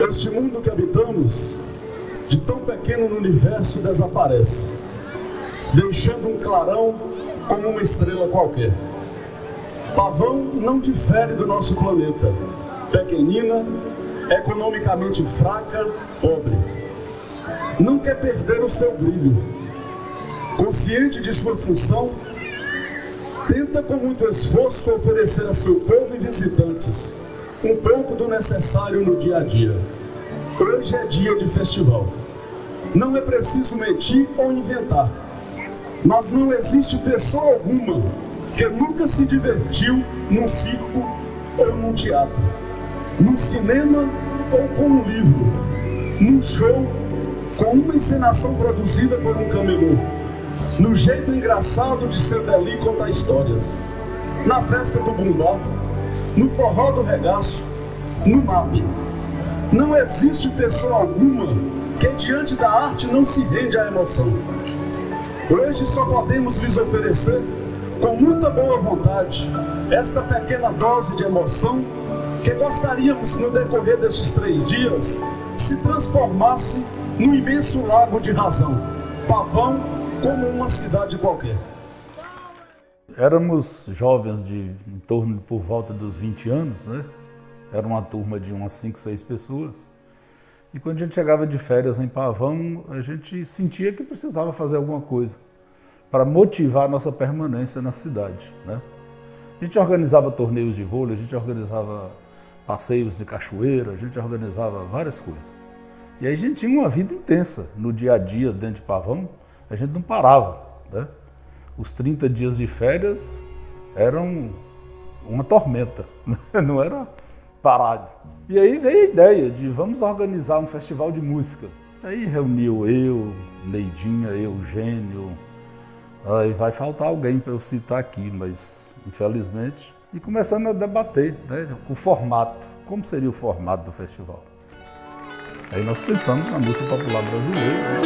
Este mundo que habitamos, de tão pequeno no universo, desaparece, deixando um clarão como uma estrela qualquer. Pavão não difere do nosso planeta, pequenina, economicamente fraca, pobre. Não quer perder o seu brilho. Consciente de sua função, tenta com muito esforço oferecer a seu povo e visitantes um pouco do necessário no dia a dia. Hoje é dia de festival. Não é preciso mentir ou inventar, mas não existe pessoa alguma que nunca se divertiu num circo ou num teatro, num cinema ou com um livro, num show com uma encenação produzida por um camelô, no jeito engraçado de seu Deli contar histórias, na festa do bumbá, no forró do regaço, no MAP. Não existe pessoa alguma que diante da arte não se rende à emoção. Hoje só podemos lhes oferecer, com muita boa vontade, esta pequena dose de emoção que gostaríamos, no decorrer destes 3 dias, se transformasse no imenso lago de razão. Pavão como uma cidade qualquer. Éramos jovens em torno, por volta dos 20 anos, né? Era uma turma de umas 5, 6 pessoas. E quando a gente chegava de férias em Pavão, a gente sentia que precisava fazer alguma coisa para motivar a nossa permanência na cidade, né? A gente organizava torneios de vôlei, a gente organizava passeios de cachoeira, a gente organizava várias coisas. E aí a gente tinha uma vida intensa no dia a dia dentro de Pavão, a gente não parava, né? Os 30 dias de férias eram uma tormenta, não era parado. E aí veio a ideia de vamos organizar um festival de música. Aí reuniu eu, Neidinha, Eugênio, aí vai faltar alguém para eu citar aqui, mas infelizmente. E começando a debater, né, o formato, como seria o formato do festival. Aí nós pensamos na música popular brasileira, né?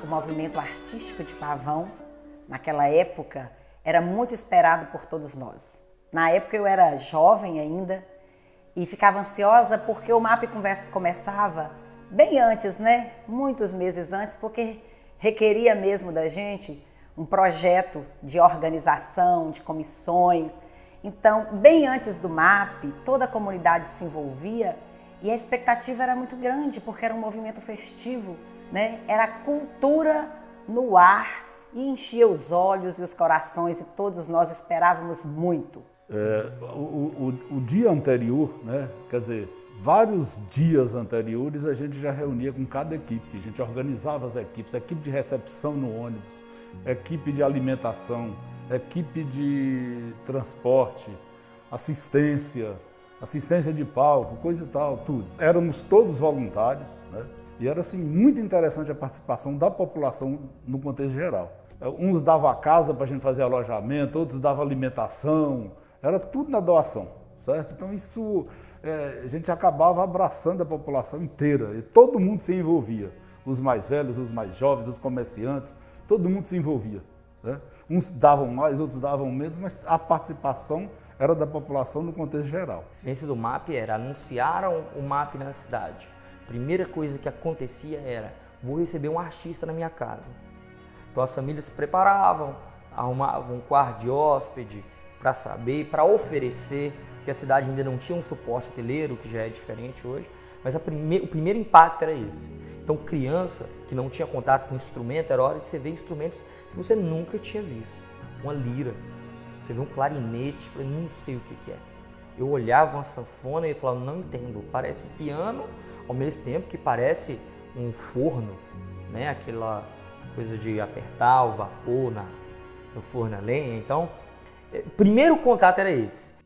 O movimento artístico de Pavão, naquela época, era muito esperado por todos nós. Na época eu era jovem ainda e ficava ansiosa porque o MAP começava bem antes, né? Muitos meses antes, porque requeria mesmo da gente um projeto de organização, de comissões. Então, bem antes do MAP, toda a comunidade se envolvia e a expectativa era muito grande porque era um movimento festivo, né? Era cultura no ar e enchia os olhos e os corações e todos nós esperávamos muito. O dia anterior, né? Quer dizer, vários dias anteriores a gente já reunia com cada equipe, a gente organizava as equipes, equipe de recepção no ônibus, equipe de alimentação, equipe de transporte, assistência de palco, coisa e tal, tudo. Éramos todos voluntários, né? E era assim, muito interessante a participação da população no contexto geral. Uns davam a casa para a gente fazer alojamento, outros davam alimentação, era tudo na doação, certo? Então isso, a gente acabava abraçando a população inteira e todo mundo se envolvia. Os mais velhos, os mais jovens, os comerciantes, todo mundo se envolvia. né? Uns davam mais, outros davam menos, mas a participação era da população no contexto geral. A experiência do MAP era, anunciaram o MAP na cidade. A primeira coisa que acontecia era, vou receber um artista na minha casa. Então as famílias se preparavam, arrumavam um quarto de hóspede para saber, para oferecer, porque a cidade ainda não tinha um suporte hoteleiro, que já é diferente hoje, mas o primeiro impacto era esse. Então criança que não tinha contato com instrumento, era hora de você ver instrumentos que você nunca tinha visto. Uma lira, você vê um clarinete, eu falei, não sei o que é. Eu olhava uma sanfona e falava, não entendo, parece um piano, ao mesmo tempo que parece um forno, né? Aquela coisa de apertar o vapor no forno a lenha. Então, o primeiro contato era esse.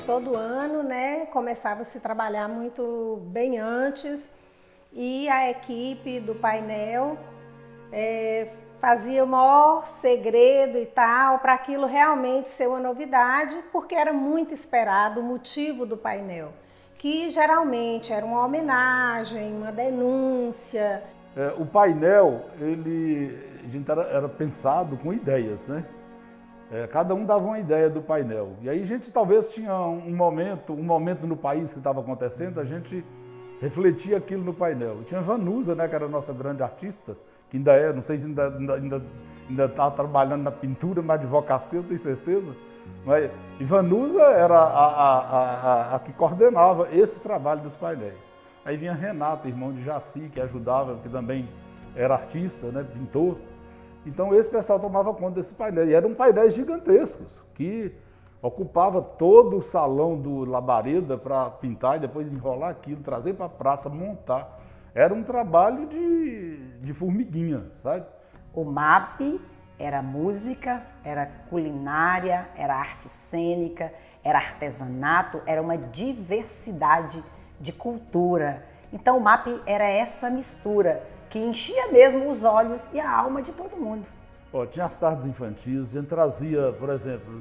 Todo ano, né, começava a se trabalhar muito bem antes e a equipe do painel fazia o maior segredo e tal para aquilo realmente ser uma novidade, porque era muito esperado o motivo do painel, que geralmente era uma homenagem, uma denúncia. O painel, a gente era pensado com ideias, né? Cada um dava uma ideia do painel. E aí a gente talvez tinha um momento no país que estava acontecendo, a gente refletia aquilo no painel. E tinha Vanusa, né, que era a nossa grande artista, que ainda é, não sei se ainda está trabalhando na pintura, mas de vocação, eu tenho certeza. E Vanusa era a que coordenava esse trabalho dos painéis. Aí vinha Renato, irmão de Jaci, que ajudava, que também era artista, né, pintor. Então esse pessoal tomava conta desses painéis, e eram painéis gigantescos, que ocupava todo o salão do Labareda para pintar e depois enrolar aquilo, trazer para a praça, montar. Era um trabalho de formiguinha, sabe? O MAP era música, era culinária, era arte cênica, era artesanato, era uma diversidade de cultura. Então o MAP era essa mistura que enchia mesmo os olhos e a alma de todo mundo. Tinha as tardes infantis, a gente trazia, por exemplo,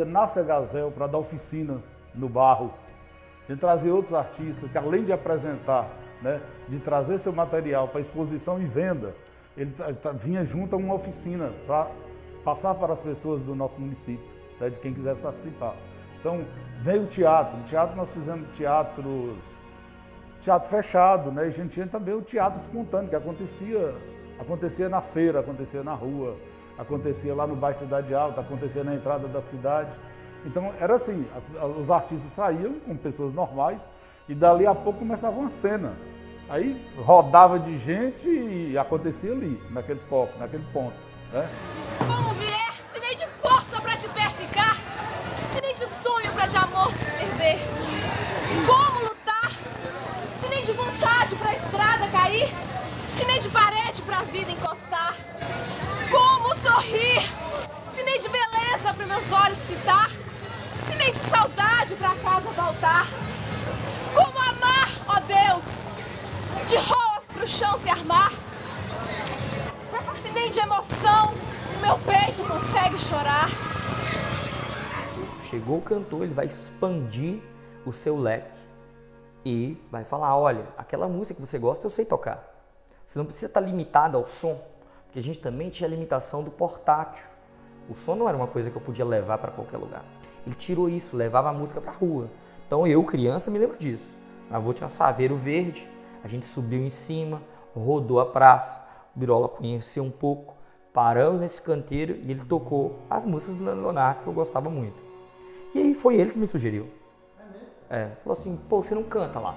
Nácia Gazel para dar oficinas no barro. A gente trazia outros artistas que, além de apresentar, né, de trazer seu material para exposição e venda, ele vinha junto a uma oficina para passar para as pessoas do nosso município, né, de quem quisesse participar. Então, veio o teatro. No teatro nós fizemos teatro fechado, né? E a gente tinha também o teatro espontâneo, que acontecia na feira, acontecia na rua, acontecia lá no bairro Cidade Alta, acontecia na entrada da cidade. Então era assim, os artistas saíam como pessoas normais e dali a pouco começava uma cena. Aí rodava de gente e acontecia ali, naquele foco, naquele ponto, né? Como vier, se nem de força pra te ver ficar, se nem de sonho pra de amor se perder. Como lutar, se nem de vontade pra estrada cair, se nem de parede pra vida encostar. Como sorrir, se nem de beleza pra meus olhos fitar, se nem de saudade pra casa voltar. Como amar, ó Deus, de roas pro chão se armar, se nem de emoção o meu peito consegue chorar. Chegou o cantor, ele vai expandir o seu leque e vai falar, olha, aquela música que você gosta eu sei tocar. Você não precisa estar limitado ao som, porque a gente também tinha a limitação do portátil. O som não era uma coisa que eu podia levar para qualquer lugar. Ele tirou isso, levava a música para a rua. Então eu, criança, me lembro disso. Meu avô tinha um saveiro verde, a gente subiu em cima, rodou a praça, o Birola conheceu um pouco, paramos nesse canteiro e ele tocou as músicas do Leonardo, que eu gostava muito. E aí foi ele que me sugeriu. Falou assim, pô, você não canta lá.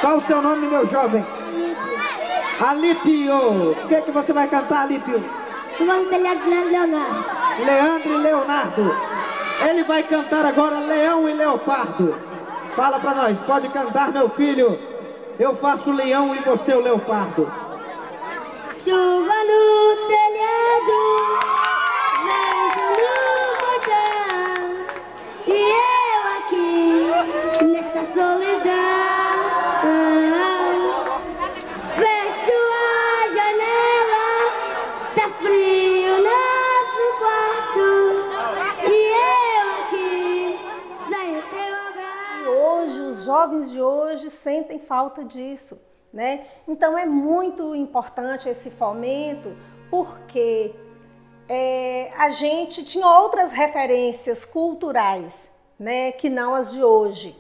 Qual o seu nome, meu jovem? Alípio, o que você vai cantar, Alípio? Vamos telhar de Leonardo. Leandro e Leonardo. Ele vai cantar agora Leão e Leopardo. Fala pra nós, pode cantar, meu filho. Eu faço o leão e você o leopardo. Chuva no telhado, vento no portão, e eu aqui nessa solidão. Fecho a janela, tá frio nosso quarto, e eu aqui sem o teu abraço. E hoje, os jovens de hoje sentem falta disso, né? Então é muito importante esse fomento, porque a gente tinha outras referências culturais, né, que não as de hoje.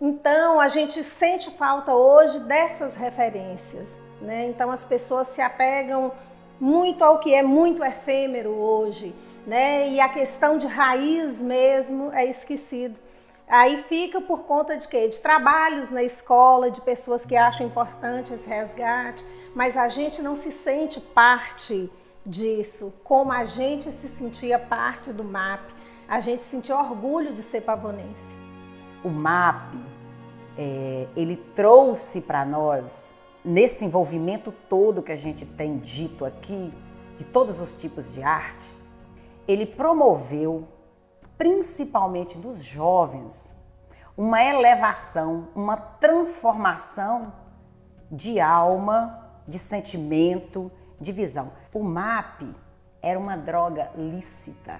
Então a gente sente falta hoje dessas referências, né? Então as pessoas se apegam muito ao que é muito efêmero hoje, né? E a questão de raiz mesmo é esquecido. Aí fica por conta de quê? De trabalhos na escola, de pessoas que acham importante esse resgate, mas a gente não se sente parte disso, como a gente se sentia parte do MAP. A gente sentia orgulho de ser pavonense. O MAP, ele trouxe para nós, nesse envolvimento todo que a gente tem dito aqui, de todos os tipos de arte, ele promoveu, principalmente nos jovens, uma elevação, uma transformação de alma, de sentimento, de visão. O MAP era uma droga lícita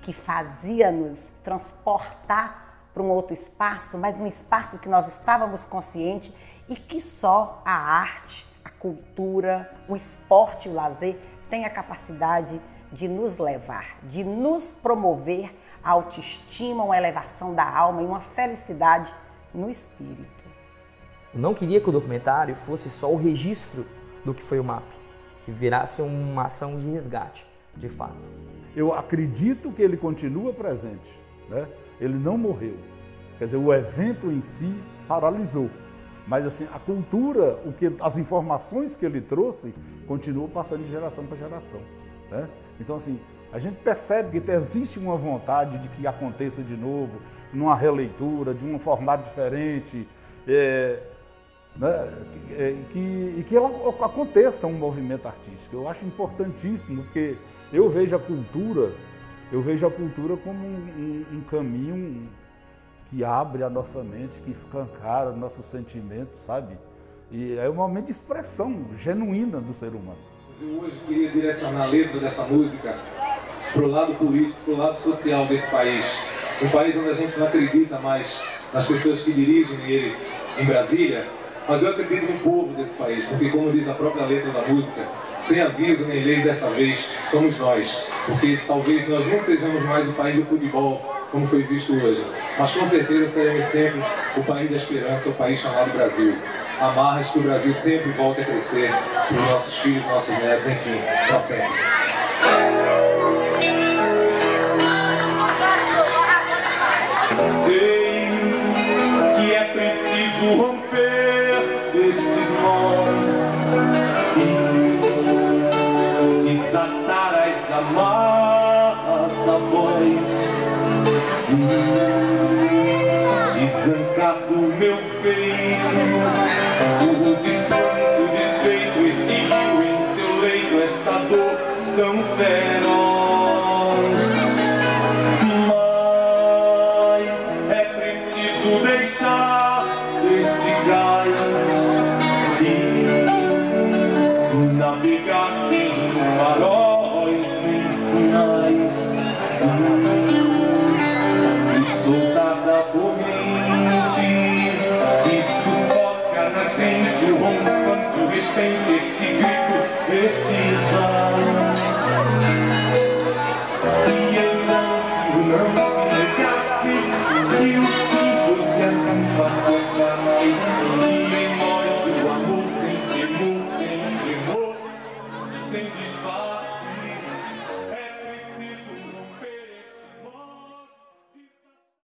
que fazia-nos transportar para um outro espaço, mas um espaço que nós estávamos conscientes e que só a arte, a cultura, o esporte e o lazer têm a capacidade de nos levar, de nos promover a autoestima, uma elevação da alma e uma felicidade no espírito. Eu não queria que o documentário fosse só o registro do que foi o MAP, que virasse uma ação de resgate, de fato. Eu acredito que ele continua presente, né? Ele não morreu. Quer dizer, o evento em si paralisou. Mas assim, a cultura, as informações que ele trouxe, continuam passando de geração para geração, né? Então assim, a gente percebe que existe uma vontade de que aconteça de novo, numa releitura, de um formato diferente, que aconteça um movimento artístico. Eu acho importantíssimo, porque eu vejo a cultura como um caminho que abre a nossa mente, que escancara nossos sentimentos, sabe? E é um momento de expressão genuína do ser humano. Eu hoje queria direcionar a letra dessa música para o lado político, para o lado social desse país. Um país onde a gente não acredita mais nas pessoas que dirigem ele em Brasília, mas eu acredito no povo desse país, porque como diz a própria letra da música, sem aviso nem lei desta vez, somos nós. Porque talvez nós nem sejamos mais o país do futebol, como foi visto hoje, mas com certeza seremos sempre o país da esperança, o país chamado Brasil. Amarras que o Brasil sempre volte a crescer, para os nossos filhos, nossos netos, enfim, para sempre. Sei que é preciso romper estes nós e desatar as amarras da voz, desancar do meu peito o despeito, este rio em seu leito, esta dor tão feroz.